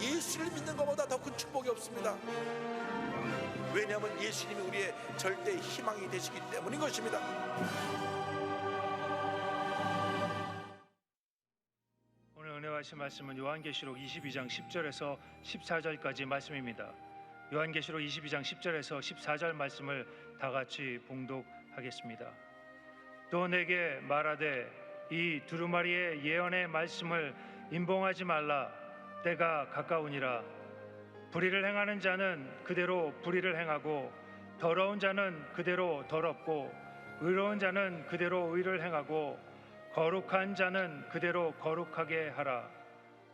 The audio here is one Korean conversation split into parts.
예수를 믿는 것보다 더 큰 축복이 없습니다. 왜냐하면 예수님이 우리의 절대 희망이 되시기 때문인 것입니다. 오늘 은혜 하신 말씀은 요한계시록 22장 10절에서 14절까지 말씀입니다. 요한계시록 22장 10절에서 14절 말씀을 다 같이 봉독하겠습니다. 또 내게 말하되 이 두루마리의 예언의 말씀을 임봉하지 말라. 때가 가까우니라. 불의를 행하는 자는 그대로 불의를 행하고 더러운 자는 그대로 더럽고 의로운 자는 그대로 의를 행하고 거룩한 자는 그대로 거룩하게 하라.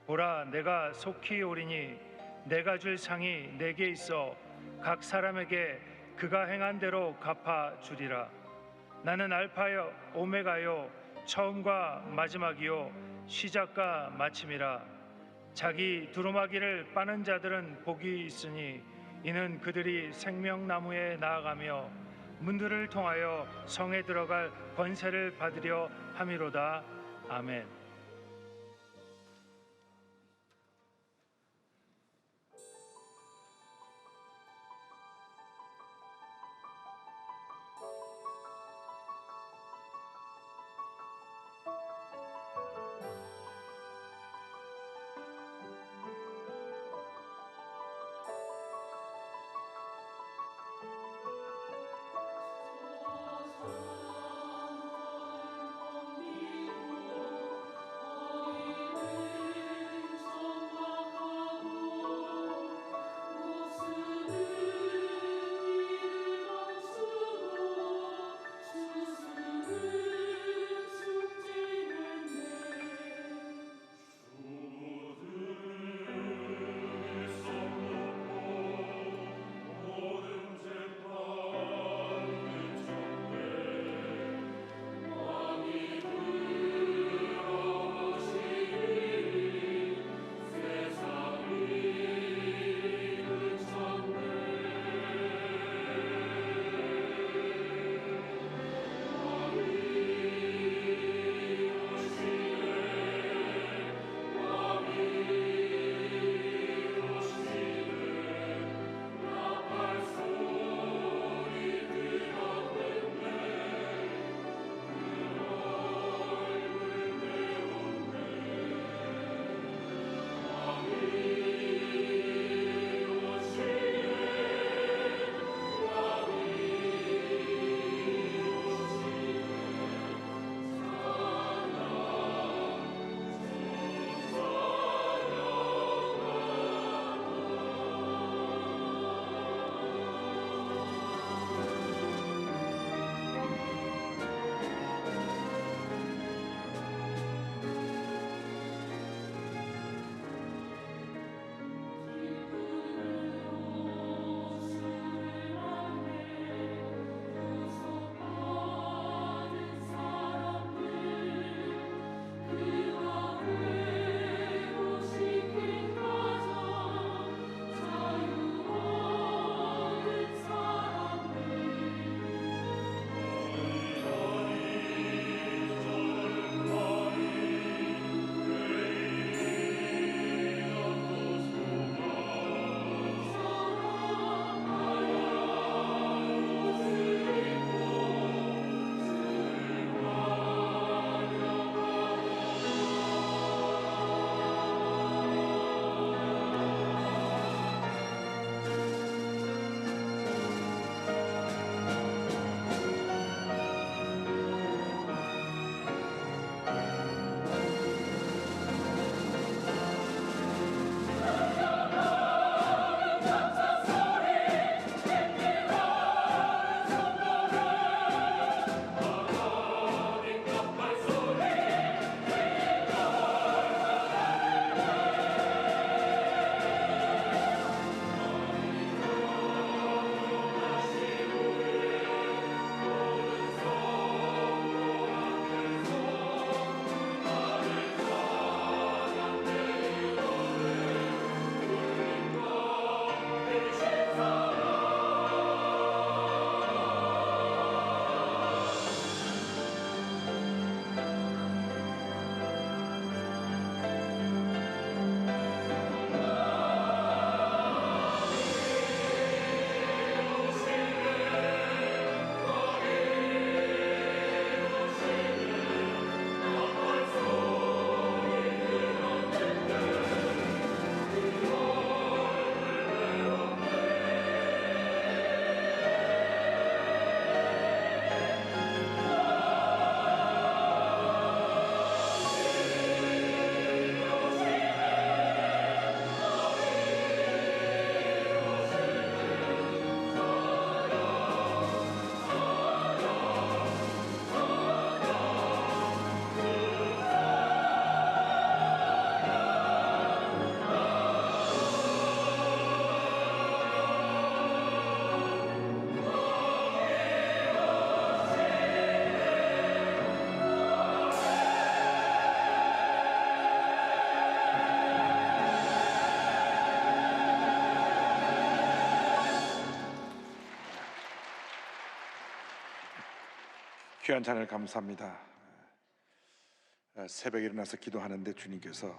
보라, 내가 속히 오리니 내가 줄 상이 내게 있어 각 사람에게 그가 행한 대로 갚아 주리라. 나는 알파요 오메가요 처음과 마지막이요 시작과 마침이라. 자기 두루마기를 빠는 자들은 복이 있으니 이는 그들이 생명나무에 나아가며 문들을 통하여 성에 들어갈 권세를 받으려 함이로다. 아멘. 귀한 찬양을 감사합니다. 새벽에 일어나서 기도하는데 주님께서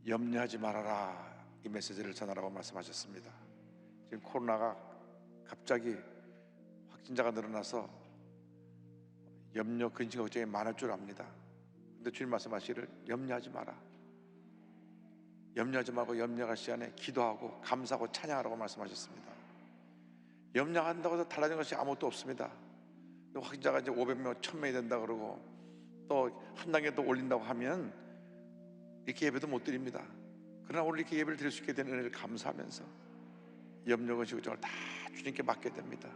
염려하지 말아라 이 메시지를 전하라고 말씀하셨습니다. 지금 코로나가 갑자기 확진자가 늘어나서 염려, 근심, 걱정이 많을 줄 압니다. 근데 주님 말씀하시기를 염려하지 마라. 염려하지 말고 염려할 시간에 기도하고 감사하고 찬양하라고 말씀하셨습니다. 염려한다고 해서 달라진 것이 아무것도 없습니다. 확진자가 이제 500명, 1000명이 된다 그러고 또 한 단계 더 올린다고 하면 이렇게 예배도 못 드립니다. 그러나 오늘 이렇게 예배를 드릴 수 있게 된 은혜를 감사하면서 염려, 근심, 걱정을 다 주님께 맡게 됩니다.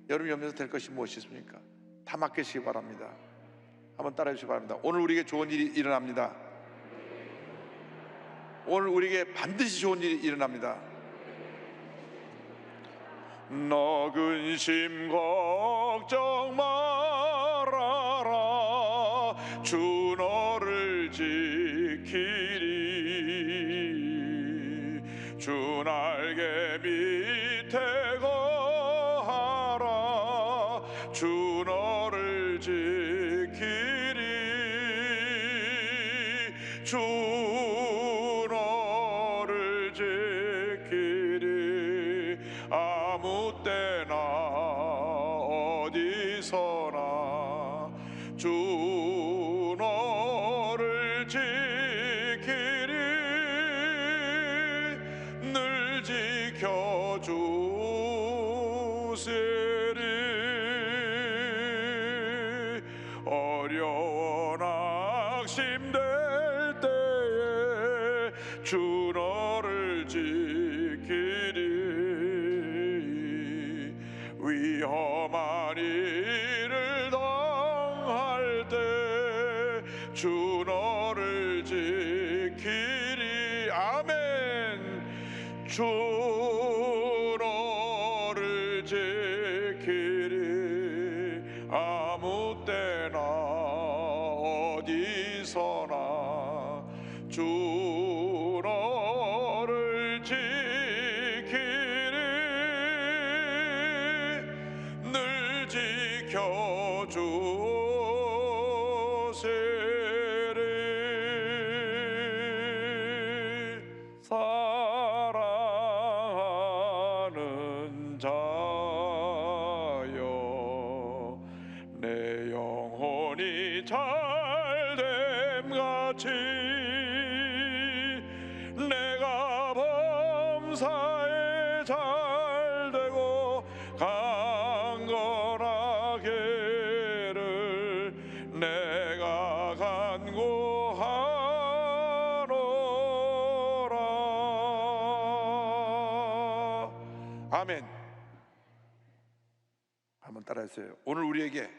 여러분 염려해서 될 것이 무엇이 있습니까? 다 맡기시기 바랍니다. 한번 따라해 주시기 바랍니다. 오늘 우리에게 좋은 일이 일어납니다. 오늘 우리에게 반드시 좋은 일이 일어납니다. 너 근심 걱정 말아라. 주 너를 지키리. 주 날개 밑에 거하라. 주 너를 지키리. 주 너를 지키리. 아무 때나 어디서나 주 너를 지키리. 늘 지켜주시리. 어려워 낙심될 때에 주 너를 지키리. 위험한 일을 당할 때 주 너를 지키리. 아멘. 주 너를 지키리. 아무 때나 어디서나 주 너를 지키리. 늘 지켜주시리. 사랑하는 자여 내 영혼이 잘됨 같이 내가 범사에 잘되고 강건하게를 내가 간구하노라. 아멘. 한번 따라해주세요. 오늘 우리에게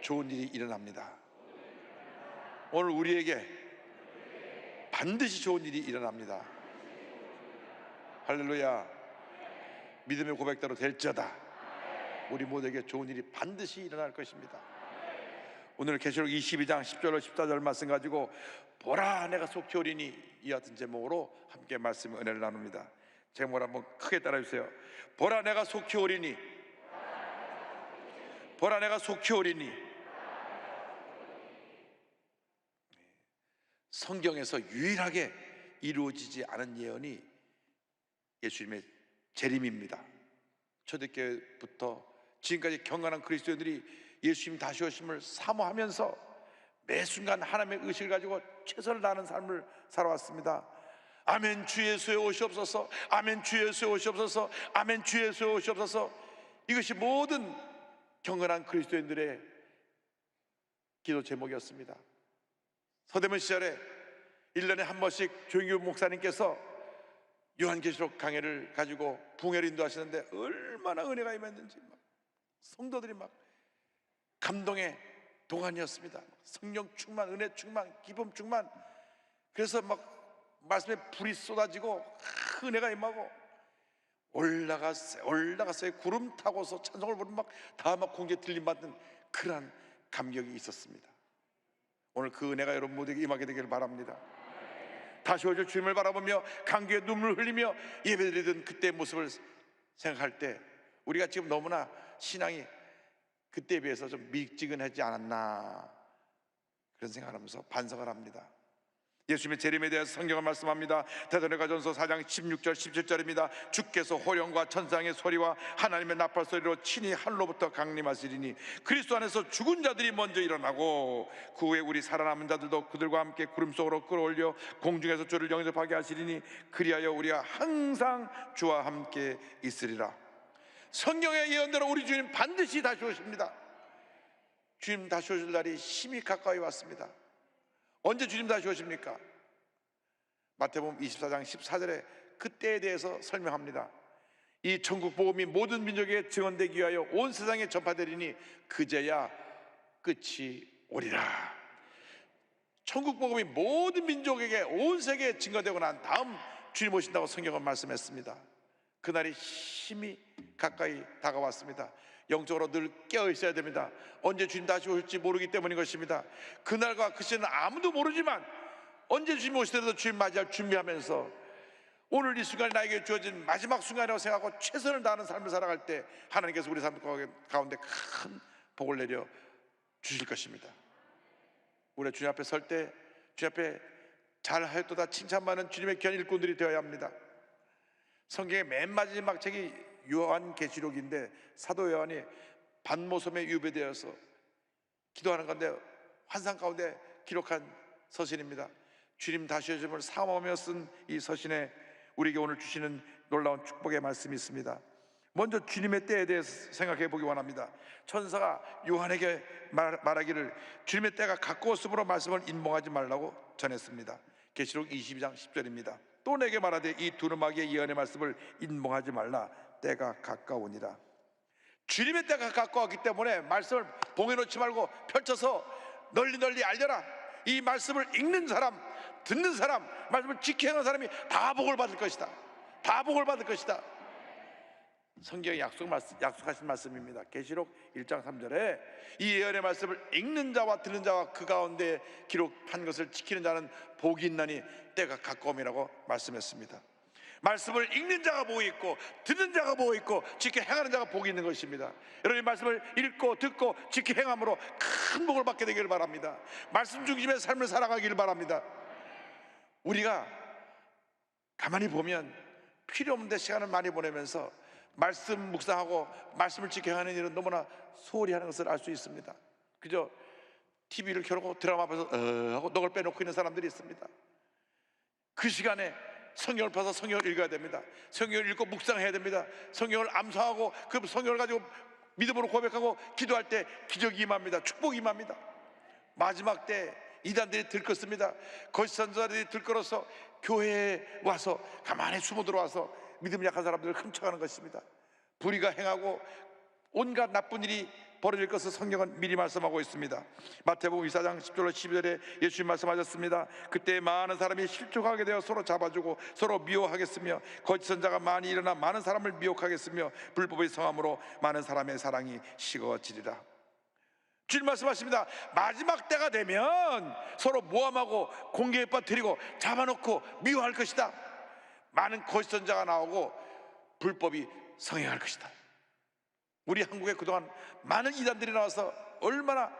좋은 일이 일어납니다. 오늘 우리에게 반드시 좋은 일이 일어납니다. 할렐루야. 믿음의 고백대로 될지어다. 우리 모두에게 좋은 일이 반드시 일어날 것입니다. 오늘 계시록 22장 10절로 14절 말씀 가지고 보라 내가 속히 오리니 이 같은 제목으로 함께 말씀 은혜를 나눕니다. 제목을 한번 크게 따라해주세요. 보라 내가 속히 오리니. 보라 내가 속히 오리니. 성경에서 유일하게 이루어지지 않은 예언이 예수님의 재림입니다. 초대교회부터 지금까지 경건한 그리스도인들이 예수님 다시 오심을 사모하면서 매 순간 하나님의 의식을 가지고 최선을 다하는 삶을 살아왔습니다. 아멘 주 예수의 오시옵소서. 아멘 주 예수의 오시옵소서. 아멘 주 예수의 오시옵소서. 이것이 모든 경건한 그리스도인들의 기도 제목이었습니다. 서대문 시절에 1년에 한 번씩 조영규 목사님께서 요한계시록 강해를 가지고 붕해를 인도하시는데 얼마나 은혜가 임했는지 막 성도들이 막 감동의 동안이었습니다. 성령 충만, 은혜 충만, 기쁨 충만. 그래서 막 말씀에 불이 쏟아지고 은혜가 임하고 올라갔어요. 구름 타고서 찬송을 부르면 막 다 막 공기에 들림받는 그러한 감격이 있었습니다. 오늘 그 은혜가 여러분 모두에게 임하게 되기를 바랍니다. 다시 오실 주님을 바라보며 감격의 눈물을 흘리며 예배드리던 그때의 모습을 생각할 때 우리가 지금 너무나 신앙이 그때에 비해서 좀 미지근하지 않았나, 그런 생각을 하면서 반성을 합니다. 예수님의 재림에 대해서 성경은 말씀합니다. 데살로니가전서 4장 16절 17절입니다. 주께서 호령과 천상의 소리와 하나님의 나팔 소리로 친히 하늘로부터 강림하시리니 그리스도 안에서 죽은 자들이 먼저 일어나고 그 후에 우리 살아남은 자들도 그들과 함께 구름 속으로 끌어올려 공중에서 주를 영접하게 하시리니 그리하여 우리가 항상 주와 함께 있으리라. 성경의 예언대로 우리 주님 반드시 다시 오십니다. 주님 다시 오실 날이 심히 가까이 왔습니다. 언제 주님 다시 오십니까? 마태복음 24장 14절에 그때에 대해서 설명합니다. 이 천국 복음이 모든 민족에게 증언되기 위하여 온 세상에 전파되리니 그제야 끝이 오리라. 천국 복음이 모든 민족에게 온 세계에 증거되고 난 다음 주님 오신다고 성경은 말씀했습니다. 그날이 심히 가까이 다가왔습니다. 영적으로 늘 깨어 있어야 됩니다. 언제 주님 다시 오실지 모르기 때문인 것입니다. 그날과 그 시는 아무도 모르지만 언제 주님 오시더라도 주님 맞이할 준비하면서 오늘 이 순간이 나에게 주어진 마지막 순간이라고 생각하고 최선을 다하는 삶을 살아갈 때 하나님께서 우리 삶 가운데 큰 복을 내려 주실 것입니다. 우리 주님 앞에 설 때 주님 앞에 잘하였도다 칭찬받는 주님의 귀한 일꾼들이 되어야 합니다. 성경의 맨 마지막 책이 요한계시록인데 사도 요한이 반모섬에 유배되어서 기도하는 가운데 환상 가운데 기록한 서신입니다. 주님 다시 오심을 사모하며 쓴 이 서신에 우리에게 오늘 주시는 놀라운 축복의 말씀이 있습니다. 먼저 주님의 때에 대해서 생각해 보기 원합니다. 천사가 요한에게 말하기를 주님의 때가 가까웠으므로 말씀을 인봉하지 말라고 전했습니다. 계시록 22장 10절입니다. 또 내게 말하되 이 두루마기의 예언의 말씀을 인봉하지 말라. 때가 가까우니라. 주님의 때가 가까웠기 때문에 말씀을 봉해놓지 말고 펼쳐서 널리 알려라. 이 말씀을 읽는 사람, 듣는 사람, 말씀을 지켜하는 사람이 다 복을 받을 것이다. 다 복을 받을 것이다. 성경이 약속하신 말씀입니다. 계시록 1장 3절에 이 예언의 말씀을 읽는 자와 듣는 자와 그 가운데 기록한 것을 지키는 자는 복이 있나니 때가 가까움이라고 말씀했습니다. 말씀을 읽는 자가 복이 있고 듣는 자가 복이 있고 지켜 행하는 자가 복이 있는 것입니다. 여러분, 말씀을 읽고 듣고 지켜 행함으로 큰 복을 받게 되기를 바랍니다. 말씀 중심의 삶을 살아가기를 바랍니다. 우리가 가만히 보면 필요 없는데 시간을 많이 보내면서 말씀 묵상하고 말씀을 지켜 행하는 일은 너무나 소홀히 하는 것을 알 수 있습니다. 그저 TV를 켜놓고 드라마 앞에서 하고 넋을 빼놓고 있는 사람들이 있습니다. 그 시간에 성경을 펴서 성경을 읽어야 됩니다. 성경을 읽고 묵상해야 됩니다. 성경을 암송하고 그 성경을 가지고 믿음으로 고백하고 기도할 때 기적이 임합니다. 축복이 임합니다. 마지막 때 이단들이 들끓습니다. 거짓 선지자들이 들끓어서 교회에 와서 가만히 숨어 들어와서 믿음 약한 사람들을 훔쳐가는 것입니다. 불의가 행하고 온갖 나쁜 일이 벌어질 것을 성경은 미리 말씀하고 있습니다. 마태복음 24장 10절로 12절에 예수님 말씀하셨습니다. 그때 많은 사람이 실족하게 되어 서로 잡아주고 서로 미워하겠으며 거짓 선자가 많이 일어나 많은 사람을 미혹하겠으며 불법의 성함으로 많은 사람의 사랑이 식어지리라. 주님 말씀하십니다. 마지막 때가 되면 서로 모함하고 공개에 빠뜨리고 잡아놓고 미워할 것이다. 많은 거짓 선자가 나오고 불법이 성행할 것이다. 우리 한국에 그동안 많은 이단들이 나와서 얼마나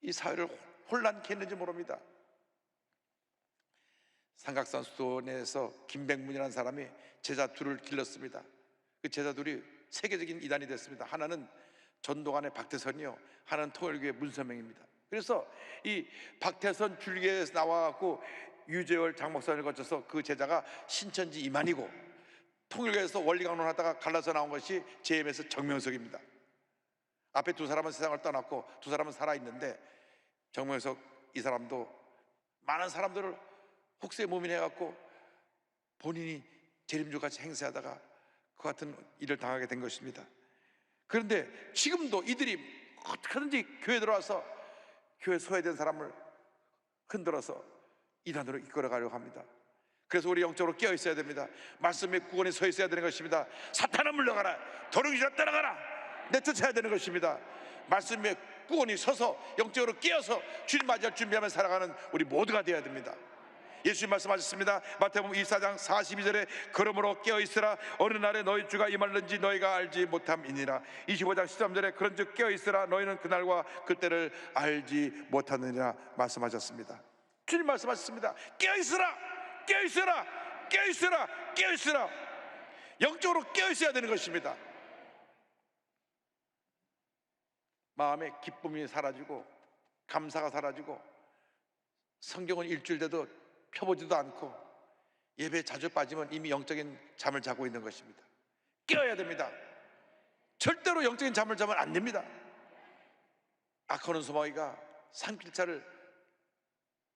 이 사회를 혼란케 했는지 모릅니다. 삼각산 수도원에서 김백문이라는 사람이 제자 둘을 길렀습니다. 그 제자 둘이 세계적인 이단이 됐습니다. 하나는 전도관의 박태선이요, 하나는 통일교의 문선명입니다. 그래서 이 박태선 줄기에서 나와갖고 유재열 장목선을 거쳐서 그 제자가 신천지 이만희고, 통일교에서 원리강론하다가 갈라서 나온 것이 JMS 정명석입니다. 앞에 두 사람은 세상을 떠났고 두 사람은 살아있는데, 정명석 이 사람도 많은 사람들을 혹세무민해갖고 본인이 재림주같이 행세하다가 그 같은 일을 당하게 된 것입니다. 그런데 지금도 이들이 어떻게든지 교회에 들어와서 교회 소외된 사람을 흔들어서 이단으로 이끌어가려고 합니다. 그래서 우리 영적으로 깨어 있어야 됩니다. 말씀의 구원에 서 있어야 되는 것입니다. 사탄아 물러가라, 도둑이라 따라가라, 내쫓아야 되는 것입니다. 말씀의 구원이 서서 영적으로 깨어서 주님 맞이할 준비하며 살아가는 우리 모두가 되어야 됩니다. 예수님 말씀하셨습니다. 마태복음 24장 42절에 그러므로 깨어있으라 어느 날에 너희 주가 임할는지 너희가 알지 못함이니라. 25장 13절에 그런즉 깨어있으라 너희는 그날과 그때를 알지 못하느니라 말씀하셨습니다. 주님 말씀하셨습니다. 깨어있으라, 깨어있으라, 깨어있으라, 깨어있으라. 영적으로 깨어있어야 되는 것입니다. 마음에 기쁨이 사라지고 감사가 사라지고 성경은 일주일 돼도 펴보지도 않고 예배에 자주 빠지면 이미 영적인 잠을 자고 있는 것입니다. 깨어야 됩니다. 절대로 영적인 잠을 자면 안 됩니다. 악하는 소망이가 산길차를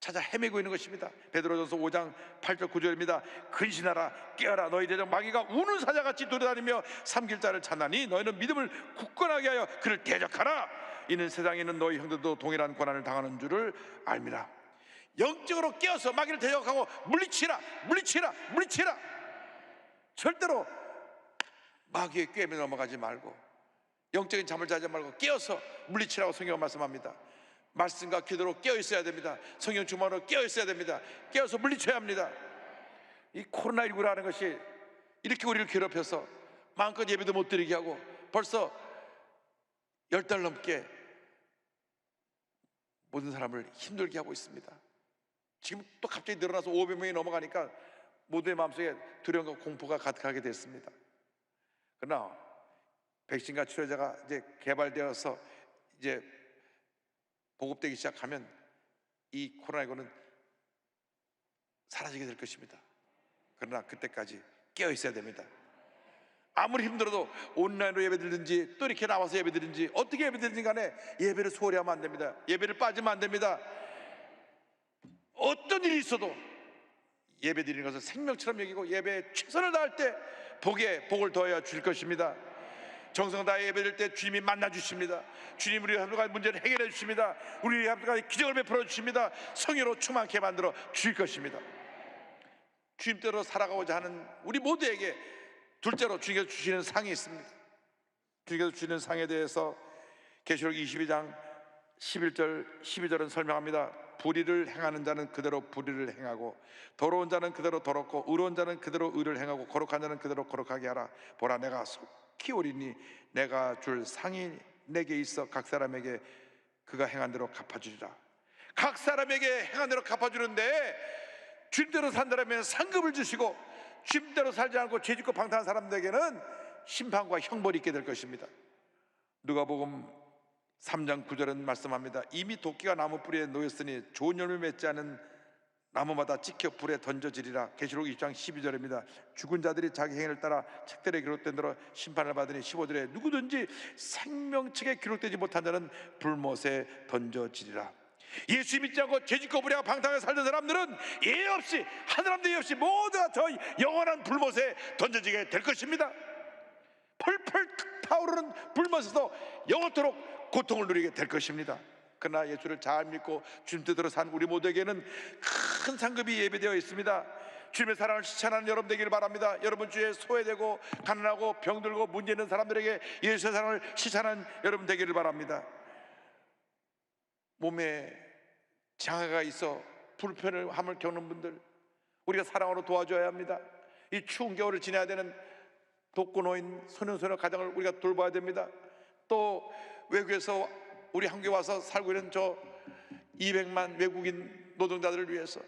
찾아 헤매고 있는 것입니다. 베드로전서 5장 8절 9절입니다. 근신하라 깨어라 너희 대적 마귀가 우는 사자같이 돌아다니며 삼길자를 찾나니 너희는 믿음을 굳건하게 하여 그를 대적하라. 이는 세상에 있는 너희 형들도 동일한 고난을 당하는 줄을 알미라. 영적으로 깨어서 마귀를 대적하고 물리치라, 물리치라, 물리치라. 절대로 마귀의 꾀에 넘어가지 말고 영적인 잠을 자지 말고 깨어서 물리치라고 성경은 말씀합니다. 말씀과 기도로 깨어 있어야 됩니다. 성령 충만으로 깨어 있어야 됩니다. 깨어서 물리쳐야 합니다. 이 코로나19라는 것이 이렇게 우리를 괴롭혀서 마음껏 예배도 못 드리게 하고 벌써 10달 넘게 모든 사람을 힘들게 하고 있습니다. 지금 또 갑자기 늘어나서 500명이 넘어가니까 모두의 마음속에 두려움과 공포가 가득하게 됐습니다. 그러나 백신과 치료제가 이제 개발되어서 이제 보급되기 시작하면 이 코로나19는 사라지게 될 것입니다. 그러나 그때까지 깨어 있어야 됩니다. 아무리 힘들어도 온라인으로 예배드리든지 또 이렇게 나와서 예배드리든지 어떻게 예배드리든지 간에 예배를 소홀히 하면 안 됩니다. 예배를 빠지면 안 됩니다. 어떤 일이 있어도 예배드리는 것을 생명처럼 여기고 예배에 최선을 다할 때 복에 복을 더하여 줄 것입니다. 정성 다해 예배드릴 때 주님이 만나 주십니다. 주님 우리 함께 문제를 해결해 주십니다. 우리 함께 기적을 베풀어 주십니다. 성령으로 충만케 만들어 주실 것입니다. 주님대로 살아가고자 하는 우리 모두에게 둘째로 주님께서 주시는 상이 있습니다. 주님께서 주시는 상에 대해서 계시록 22장 11절 12절은 설명합니다. 불의를 행하는 자는 그대로 불의를 행하고 더러운 자는 그대로 더럽고 의로운 자는 그대로 의를 행하고 거룩한 자는 그대로 거룩하게 하라. 보라 내가 속히 오리니 내가 줄 상이 내게 있어 각 사람에게 그가 행한 대로 갚아주리라. 각 사람에게 행한 대로 갚아주는데 주님대로 산다면 상급을 주시고 주님대로 살지 않고 죄짓고 방탕한 사람들에게는 심판과 형벌이 있게 될 것입니다. 누가복음 3장 9절은 말씀합니다. 이미 도끼가 나무 뿌리에 놓였으니 좋은 열매 맺지 않은 나무마다 찍혀 불에 던져지리라. 계시록 20장 12절입니다. 죽은 자들이 자기 행위를 따라 책들에 기록된 대로 심판을 받으니 15절에 누구든지 생명책에 기록되지 못한 자는 불못에 던져지리라. 예수 믿지 않고 죄짓고 불의하고 방탕하게 살던 사람들은 예 없이 하늘함도 예 없이 모두가 저 영원한 불못에 던져지게 될 것입니다. 펄펄 타오르는 불못에서 영원토록 고통을 누리게 될 것입니다. 그러나 예수를 잘 믿고 주님 뜻대로 산 우리 모두에게는 큰 상급이 예배되어 있습니다. 주님의 사랑을 실천하는 여러분 되기를 바랍니다. 여러분 주위에 소외되고 가난하고 병들고 문제 있는 사람들에게 예수의 사랑을 실천하는 여러분 되기를 바랍니다. 몸에 장애가 있어 불편함을 겪는 분들 우리가 사랑으로 도와줘야 합니다. 이 추운 겨울을 지나야 되는 독거노인 소년소녀 가정을 우리가 돌봐야 됩니다. 또 외국에서 우리 한국에 와서 살고 있는 저 200만 외국인 노동자들을 위해서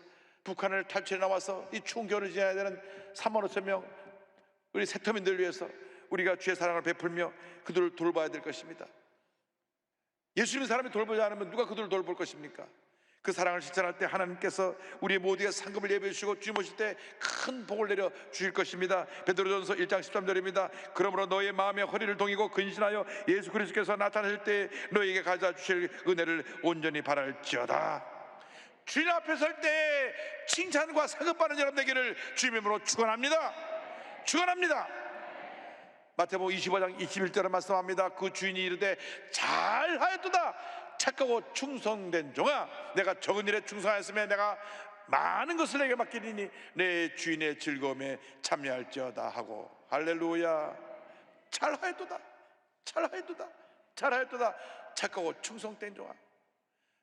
북한을 탈출해 나와서 이 추운 겨울을 지나야 되는 3만 5천 명 우리 세터민들을 위해서 우리가 주의 사랑을 베풀며 그들을 돌봐야 될 것입니다. 예수님의 사람이 돌보지 않으면 누가 그들을 돌볼 것입니까? 그 사랑을 실천할 때 하나님께서 우리 모두의 상급을 예배해 주시고 주님 오실 때 큰 복을 내려 주실 것입니다. 베드로전서 1장 13절입니다. 그러므로 너의 마음의 허리를 동이고 근신하여 예수 그리스도께서 나타나실 때 너에게 가져 주실 은혜를 온전히 바랄지어다. 주님 앞에 설 때 칭찬과 상급받는 여러분 되기를 주님의 이름으로 축원합니다. 축원합니다. 마태복음 25장 21절에 말씀합니다. 그 주인이 이르되 잘하였도다 착하고 충성된 종아 내가 적은 일에 충성하였으면 내가 많은 것을 내게 맡기리니 내 주인의 즐거움에 참여할지어다 하고 할렐루야. 잘하였도다 잘하였도다 잘하였도다 착하고 충성된 종아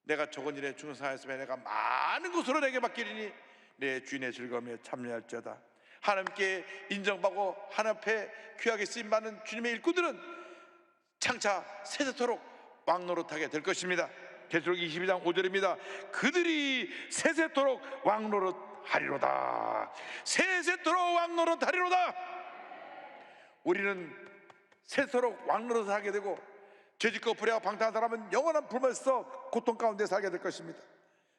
내가 적은 일에 충성하였으면 내가 많은 것으로 내게 맡기리니 내 주인의 즐거움에 참여할지어다. 하나님께 인정받고 하나님 앞에 귀하게 쓰임받는 주님의 일꾼들은 장차 세세토록 왕노릇하게 될 것입니다. 계시록 22장 5절입니다. 그들이 세세토록 왕노릇하리로다. 세세토록 왕노릇하리로다. 우리는 세세토록 왕노릇을 하게 되고 죄짓고 불의하고 방탕한 사람은 영원한 불멸에서 고통 가운데 살게 될 것입니다.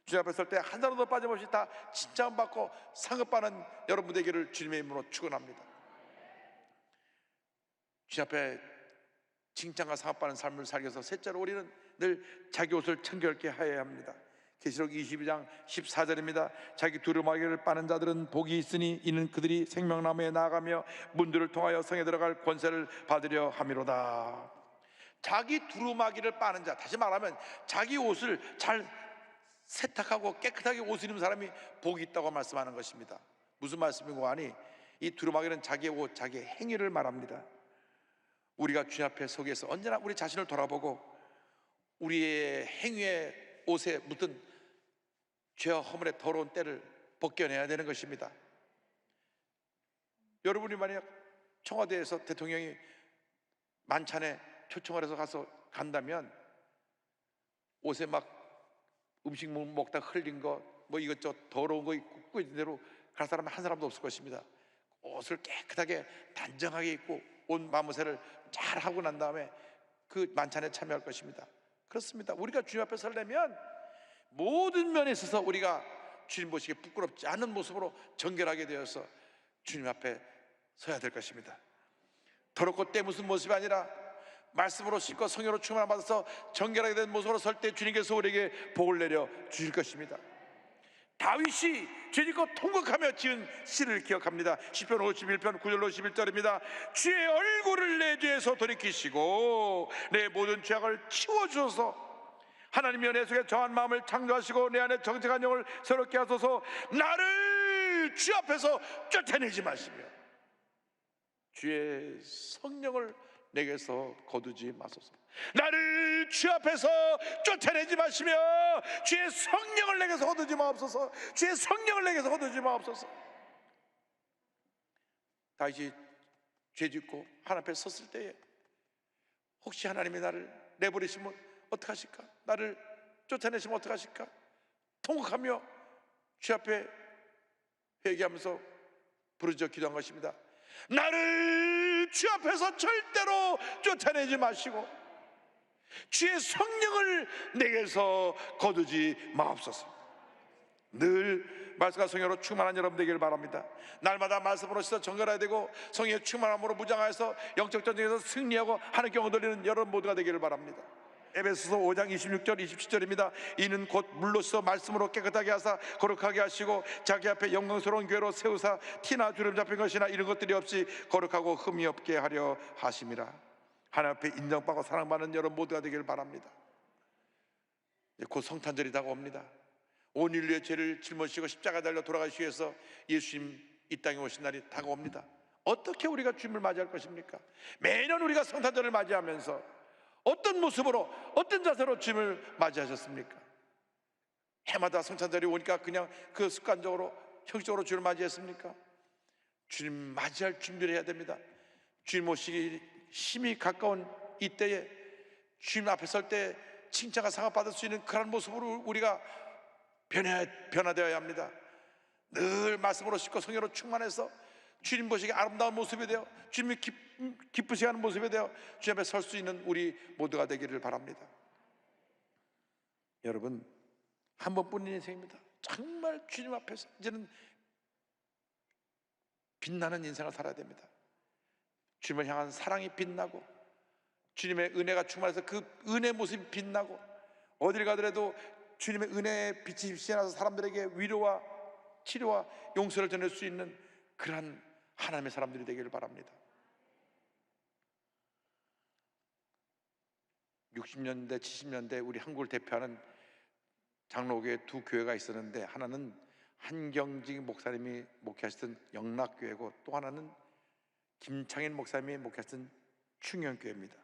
주님 앞에 설 때 한 사람도 빠짐없이 다 칭찬받고 상급받는 여러분 되기를 주님의 이름으로 축원합니다. 주님 앞에 칭찬과 상급받는 삶을 살기 위해서 셋째로 우리는 늘 자기 옷을 청결케 하여야 합니다. 계시록 22장 14절입니다. 자기 두루마기를 빠는 자들은 복이 있으니 이는 그들이 생명나무에 나아가며 문들을 통하여 성에 들어갈 권세를 받으려 함이로다. 자기 두루마기를 빠는 자, 다시 말하면 자기 옷을 잘 세탁하고 깨끗하게 옷을 입는 사람이 복이 있다고 말씀하는 것입니다. 무슨 말씀이고 하니 이 두루마기는 자기의 옷, 자기의 행위를 말합니다. 우리가 주님 앞에 서기 위해서 언제나 우리 자신을 돌아보고 우리의 행위에 옷에 묻은 죄와 허물의 더러운 때를 벗겨내야 되는 것입니다. 여러분이 만약 청와대에서 대통령이 만찬에 초청을 해서 가서 간다면 옷에 막 음식 먹다 흘린 거 뭐 이것저것 더러운 거 입고 있는 대로 갈 사람은 한 사람도 없을 것입니다. 옷을 깨끗하게 단정하게 입고 옷 마무새를 잘 하고 난 다음에 그 만찬에 참여할 것입니다. 그렇습니다. 우리가 주님 앞에 서려면 모든 면에 있어서 우리가 주님 보시기에 부끄럽지 않은 모습으로 정결하게 되어서 주님 앞에 서야 될 것입니다. 더럽고 때묻은 모습이 아니라 말씀으로 씻고 성령으로 충만함 받아서 정결하게 된 모습으로 설 때 주님께서 우리에게 복을 내려 주실 것입니다. 다윗이 죄짓고 통곡하며 지은 시를 기억합니다. 시편 51편 9절로 11절입니다. 주의 얼굴을 내 죄에서 돌이키시고 내 모든 죄악을 치워주셔서 하나님이여 내 속에 정한 마음을 창조하시고 내 안에 정직한 영을 새롭게 하소서. 나를 주 앞에서 쫓아내지 마시며 주의 성령을 내게서 거두지 마소서. 나를 주 앞에서 쫓아내지 마시며 주의 성령을 내게서 거두지 마옵소서. 주의 성령을 내게서 거두지 마옵소서. 다윗이 죄짓고 하나님 앞에 섰을 때에 혹시 하나님이 나를 내버리시면 어떡하실까? 나를 쫓아내시면 어떡하실까? 통곡하며 주 앞에 회개하면서 부르짖어 기도한 것입니다. 나를 주 앞에서 절대로 쫓아내지 마시고 주의 성령을 내게서 거두지 마옵소서. 늘 말씀과 성령으로 충만한 여러분 되기를 바랍니다. 날마다 말씀으로 씻어 정결해야 되고 성령의 충만함으로 무장하여서 영적 전쟁에서 승리하고 하나님께 영광 돌리는 여러분 모두가 되기를 바랍니다. 에베소서 5장 26절 27절입니다. 이는 곧 물로 씻어 말씀으로 깨끗하게 하사 거룩하게 하시고 자기 앞에 영광스러운 교회로 세우사 티나 주름 잡힌 것이나 이런 것들이 없이 거룩하고 흠이 없게 하려 하심이라. 하나님 앞에 인정받고 사랑받는 여러분 모두가 되기를 바랍니다. 곧 성탄절이 다가옵니다. 온 인류의 죄를 짊어지시고 십자가 달려 돌아가시기 위해서 예수님 이 땅에 오신 날이 다가옵니다. 어떻게 우리가 주님을 맞이할 것입니까? 매년 우리가 성탄절을 맞이하면서 어떤 모습으로 어떤 자세로 주님을 맞이하셨습니까? 해마다 성탄절이 오니까 그냥 그 습관적으로 형식적으로 주님을 맞이했습니까? 주님 맞이할 준비를 해야 됩니다. 주님 오시기 심히 가까운 이때에 주님 앞에 설 때 칭찬과 상을 받을 수 있는 그런 모습으로 우리가 변화되어야 합니다. 늘 말씀으로 씻고 성령으로 충만해서 주님 보시기에 아름다운 모습이 되어 주님이 기쁘시게 하는 모습이 되어 주님 앞에 설 수 있는 우리 모두가 되기를 바랍니다. 여러분, 한 번뿐인 인생입니다. 정말 주님 앞에서 이제는 빛나는 인생을 살아야 됩니다. 주님을 향한 사랑이 빛나고 주님의 은혜가 충만해서 그 은혜 모습이 빛나고 어딜 가더라도 주님의 은혜의 빛이 비춰나서 사람들에게 위로와 치료와 용서를 전할 수 있는 그러한 하나님의 사람들이 되기를 바랍니다. 60년대 70년대 우리 한국을 대표하는 장로교회 두 교회가 있었는데 하나는 한경직 목사님이 목회하시던 영락교회고 또 하나는 김창인 목사님이 목회하시던 충영교회입니다.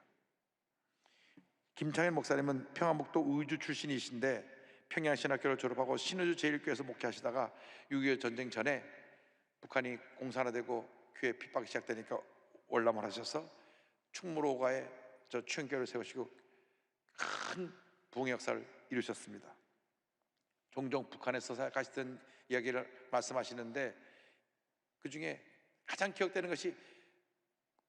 김창인 목사님은 평안북도 의주 출신이신데 평양신학교를 졸업하고 신의주 제1교회에서 목회하시다가 6.25 전쟁 전에 북한이 공산화되고 교회 핍박이 시작되니까 월남을 하셔서 충무로가에 저 추영교회를 세우시고 큰 부흥의 역사를 이루셨습니다. 종종 북한에서 가시던 이야기를 말씀하시는데 그 중에 가장 기억되는 것이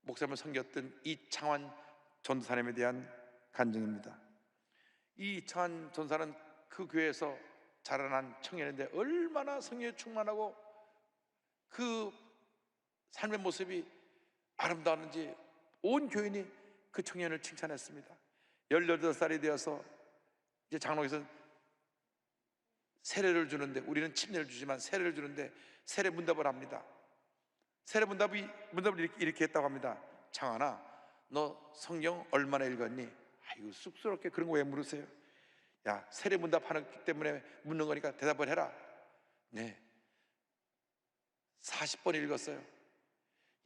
목사님을 섬겼던 이창환 전도사님에 대한 간증입니다. 이 이창환 전사는 그 교회에서 자라난 청년인데 얼마나 성령에 충만하고 그 삶의 모습이 아름다웠는지 온 교인이 그 청년을 칭찬했습니다. 18살이 되어서 이제 장로에서 세례를 주는데, 우리는 침례를 주지만 세례를 주는데 세례 문답을 합니다. 세례 문답을 이렇게 했다고 합니다. 창환아, 너 성경 얼마나 읽었니? 아이고, 쑥스럽게 그런 거 왜 물으세요? 야, 세례 문답하기 때문에 묻는 거니까 대답을 해라. 네, 40번 읽었어요.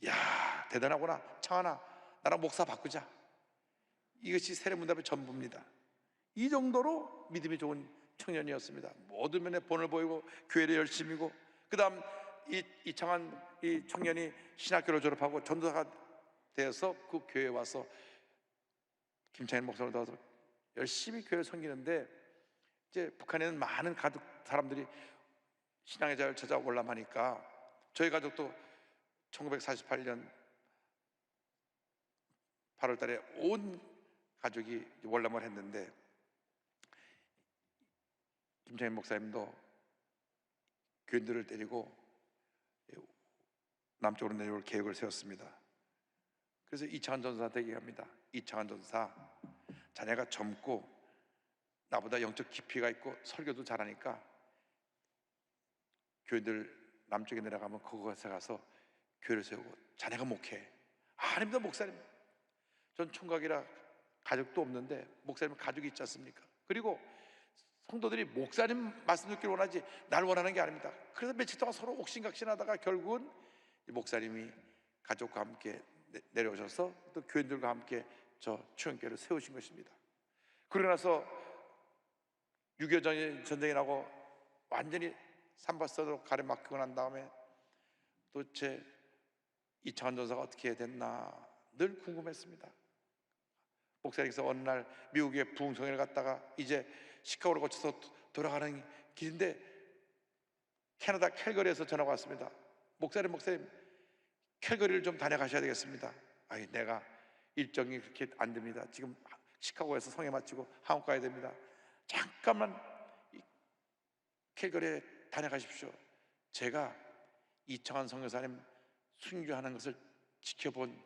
야, 대단하구나. 창환아, 나랑 목사 바꾸자. 이것이 세례 문답의 전부입니다. 이 정도로 믿음이 좋은 청년이었습니다. 모든 면에 본을 보이고 교회를 열심히고, 그 다음 이창환 이 청년이 신학교를 졸업하고 전도사가 되어서 그 교회에 와서 김창현 목사를 도와서 열심히 교회를 섬기는데, 이제 북한에는 많은 가족 사람들이 신앙의 자유를 찾아 월남하니까 저희 가족도 1948년 8월 달에 온 가족이 월남을 했는데, 김창현 목사님도 교인들을 데리고 남쪽으로 내려올 계획을 세웠습니다. 그래서 이창환 전사한테 얘기합니다. 이창환 전사, 자네가 젊고 나보다 영적 깊이가 있고 설교도 잘하니까 교인들 남쪽에 내려가면 그곳에 가서 교회를 세우고 자네가 목회해. 아닙니다, 목사님. 전 총각이라 가족도 없는데 목사님은 가족이 있지 않습니까? 그리고 성도들이 목사님 말씀 듣기를 원하지 날 원하는 게 아닙니다. 그래서 며칠 동안 서로 옥신각신하다가 결국은 이 목사님이 가족과 함께 내려오셔서 또 교인들과 함께 저 추영교회를 세우신 것입니다. 그러고 나서 6.25 전쟁이 나고 완전히 산발선으로 가래막히고 난 다음에 도대체 이창환 전사가 어떻게 해야 됐나 늘 궁금했습니다. 목사님께서 어느 날 미국의 부흥성회를 갔다가 이제 시카고를 거쳐서 돌아가는 길인데 캐나다 캘거리에서 전화가 왔습니다. 목사님 캘거리를 좀 다녀가셔야 되겠습니다. 아니, 내가 일정이 그렇게 안 됩니다. 지금 시카고에서 성회 마치고 한국 가야 됩니다. 잠깐만 캘거리에 다녀가십시오. 제가 이창환 선교사님 순교하는 것을 지켜본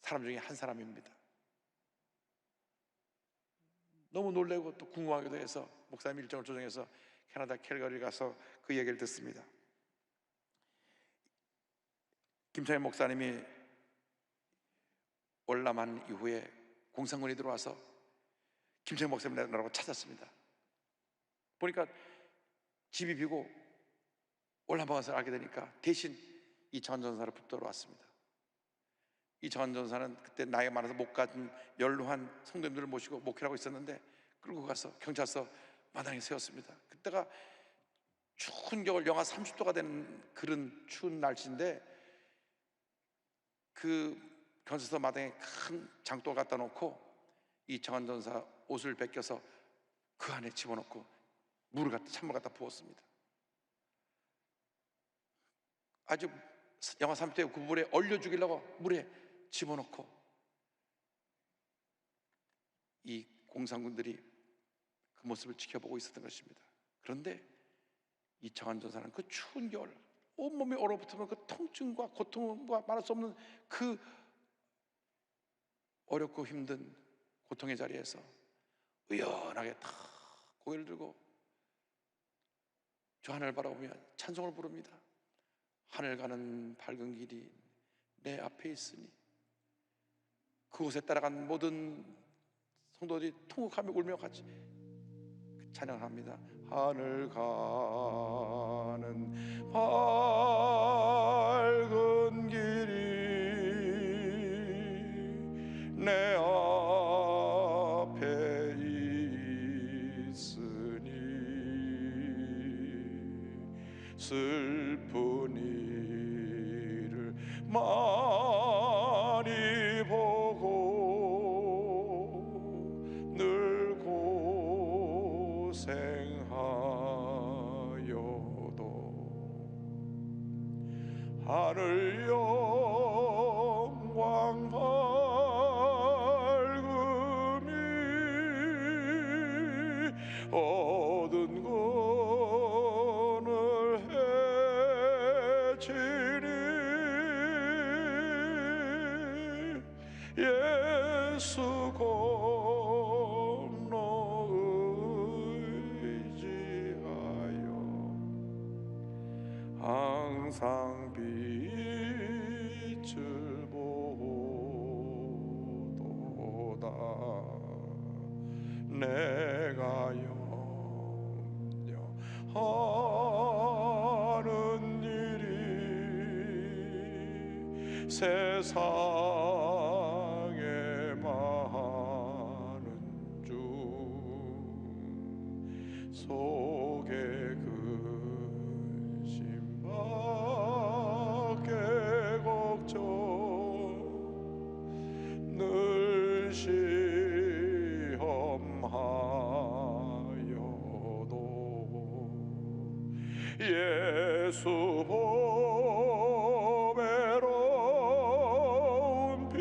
사람 중에 한 사람입니다. 너무 놀라고 또 궁금하기도 해서 목사님 일정을 조정해서 캐나다 캘거리 가서 그 얘기를 듣습니다. 김창현 목사님이 월남한 이후에 공산군이 들어와서 김창현 목사님 나라고 찾았습니다. 보니까 집이 비고 월남한 것을 알게 되니까 대신 이창환 전사를 붙들어 왔습니다. 이창환 전사는 그때 나이가 많아서 못 간 연로한 성도님들을 모시고 목회를 하고 있었는데 끌고 가서 경찰서 마당에 세웠습니다. 그때가 추운 겨울 영하 30도가 되는 그런 추운 날씨인데 그 경찰서 마당에 큰 장독을 갖다 놓고 이창환 전사 옷을 벗겨서 그 안에 집어넣고 찬물 갖다 부었습니다. 아주 영하 30도에 그 물에 얼려 죽이려고 물에 집어넣고 이 공산군들이 그 모습을 지켜보고 있었던 것입니다. 그런데 이창환 전사는 그 추운 겨울 온몸이 얼어붙으면 그 통증과 고통과 말할 수 없는 그 어렵고 힘든 고통의 자리에서 의연하게 탁 고개를 들고 저 하늘을 바라보며 찬송을 부릅니다. 하늘 가는 밝은 길이 내 앞에 있으니. 그곳에 따라간 모든 성도들이 통곡하며 울며 같이 찬양을 합니다. 하늘 가는 밝은 길이 내 앞에 있으니 슬픈 일을 많이 보고 늘 고생하여도 하늘 영광 밝음이 얻은 것을 해치니 예수 건너 의지하여 항상 빛을 보도다. 내가 염려하는 일이 세상에 많은 중 속에 근심밖에 걱정 늘 시험하여도 예수 보배로운 피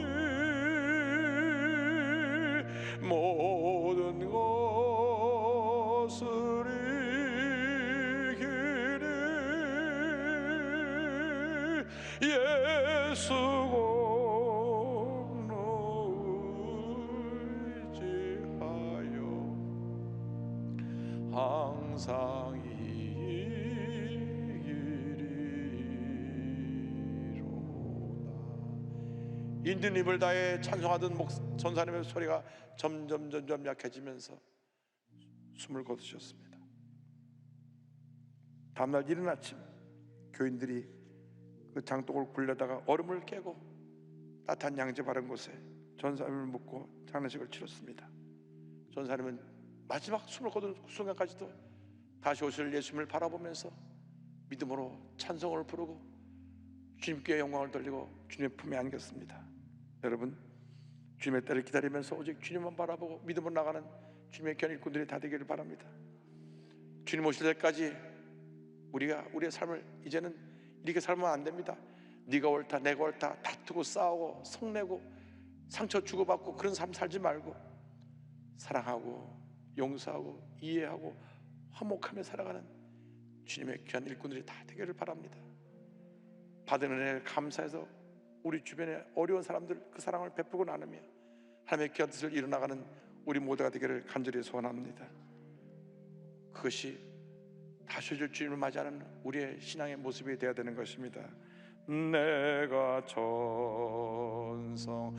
모든 것을 이기니 예수 공로 의지하여 항상 있는 힘을 다해 찬송하던 전사님의 소리가 점점 약해지면서 숨을 거두셨습니다. 다음날 이른 아침 교인들이 그 장독을 굴려다가 얼음을 깨고 따뜻한 양지 바른 곳에 전사님을 묻고 장례식을 치렀습니다. 전사님은 마지막 숨을 거둔 순간까지도 다시 오실 예수님을 바라보면서 믿음으로 찬송을 부르고 주님께 영광을 돌리고 주님의 품에 안겼습니다. 여러분, 주님의 때를 기다리면서 오직 주님만 바라보고 믿음으로 나가는 주님의 견일꾼들이 다 되기를 바랍니다. 주님 오실 때까지 우리가 우리의 삶을 이제는 이렇게 살면 안 됩니다. 네가 옳다 내가 옳다 다투고 싸우고 성내고 상처 주고받고 그런 삶 살지 말고 사랑하고 용서하고 이해하고 화목하며 살아가는 주님의 귀한 일꾼들이 다 되기를 바랍니다. 받은 은혜를 감사해서 우리 주변에 어려운 사람들 그 사랑을 베푸고 나누며 하나님의 귀한 뜻을 이뤄나가는 우리 모두가 되기를 간절히 소원합니다. 그것이 다시 오실 주님을 맞이하는 우리의 신앙의 모습이 되어야 되는 것입니다. 내가 천성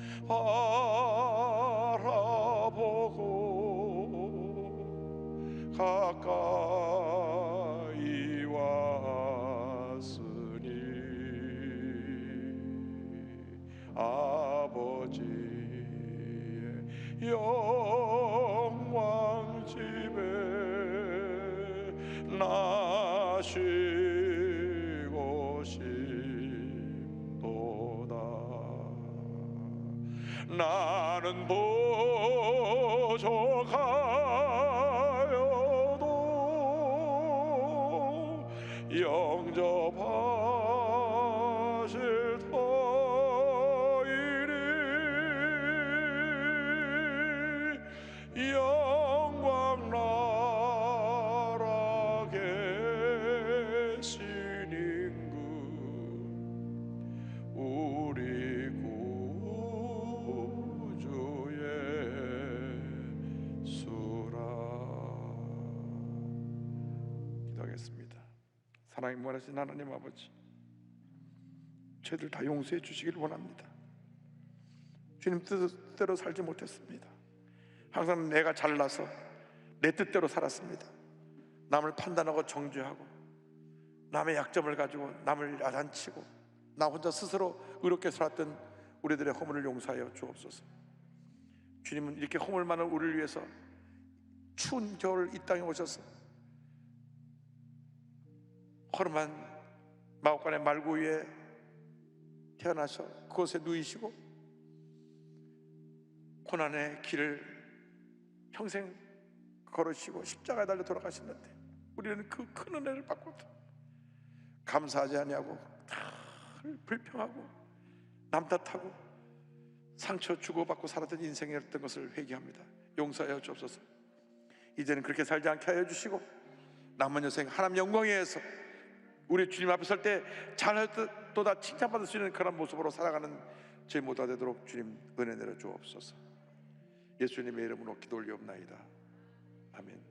바라보고 가까이 왔으니 아버지의 영광 집에 나시고 싶도다. 나는 부족하여도 영접하실 터이니 영광 나라 계신 임금 우리 구주의 수라. 기도하겠습니다. 사랑이 무한하신 하나님 아버지, 죄들 다 용서해 주시길 원합니다. 주님 뜻대로 살지 못했습니다. 항상 내가 잘나서 내 뜻대로 살았습니다. 남을 판단하고 정죄하고 남의 약점을 가지고 남을 야단치고 나 혼자 스스로 의롭게 살았던 우리들의 허물을 용서하여 주옵소서. 주님은 이렇게 허물 많은 우리를 위해서 추운 겨울 이 땅에 오셔서 허름한 마옥간의 말구 위에 태어나서 그곳에 누이시고 고난의 길을 평생 걸으시고 십자가에 달려 돌아가셨는데 우리는 그 큰 은혜를 받고도 감사하지 아니하고 다 불평하고 남 탓하고 상처 주고받고 살았던 인생이었던 것을 회개합니다. 용서하여 주옵소서. 이제는 그렇게 살지 않게 하여 주시고 남은 여생 하나님 영광에 의해서 우리 주님 앞에 설 때 잘하였도다 칭찬받을 수 있는 그런 모습으로 살아가는 저희 모두가 되도록 주님 은혜 내려 주옵소서. 예수님의 이름으로 기도 올리옵나이다. 아멘.